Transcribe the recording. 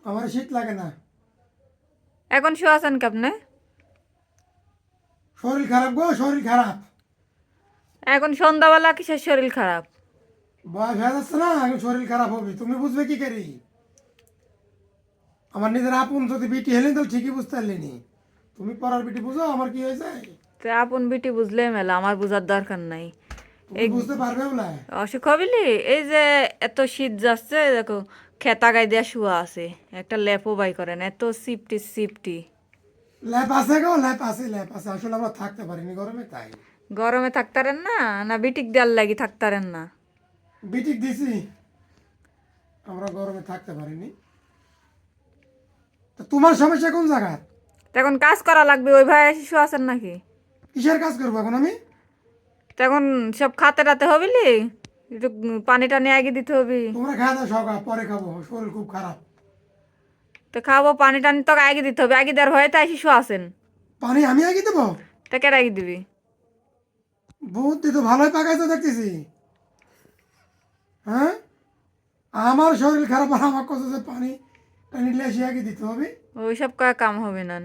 আমার শীত লাগে না। এখন শুয়ে আছেন কি আপনি? শরীর খারাপ গো, শরীর খারাপ। এখন সন্ধ্যাবেলা কিসের শরীর খারাপ? বয়স হয়ে যাচ্ছে না, এখন শরীর খারাপ হবে, তুমি বুঝবে কি করি? আমার নিজের আপন যদি বিটি হেলেন তো ঠিকই বুঝতে পারলিনি। তুমি পড়ার বিটি বুঝো আমার কি হয়েছে? তো আপন বিটি বুঝলে মেলা, আমার বুঝার দরকার নাই। তুমি এই বুঝতে পারবে বলে। অসুখ হবিলি, এই যে এত শীত যাচ্ছে দেখো, খেতা গায়ে দিয়া শুয়া আছে, একটা লেপও বাই করেন, এত সিপটি সিপটি। ল্যাপ আছে গো, ল্যাপ আছে, ল্যাপ আছে, আসলে আমরা থাকতে পারিনি গরমে তাই। গরমে থাকতারেন না, না বিটিক দেওয়ার লাগি থাকতারেন না? বিটিক দিছি, আমরা গরমে থাকতে পারিনি। তো তোমার সমস্যা কোন জায়গা? তো এখন কাজ করা লাগবে, ওই ভাই শিশু আছেন নাকি? কিসের কাজ করবো এখন আমি? তখন সব খাতে টাতে হবিলি, একটু পানি টানি আগে দিতে হবি। তোমরা খাওয়া দাওয়া সকাল পরে খাবো, শরীর খুব খারাপ। তো খাবো, পানি টানি তো আগে দিতে হবে, আগে দেওয়ার ভয়ে তাই শিশু আছেন। পানি আমি আগে দেবো? তা কেটে আগে দিবি? বুদ্ধি তো ভালোই পাকাইছো দেখতেছি। হ্যাঁ, আমার শরীর খারাপ আর আমার কথা যে পানি টানি লেসে আগে দিতে হবে। ওইসব কাম হবে না।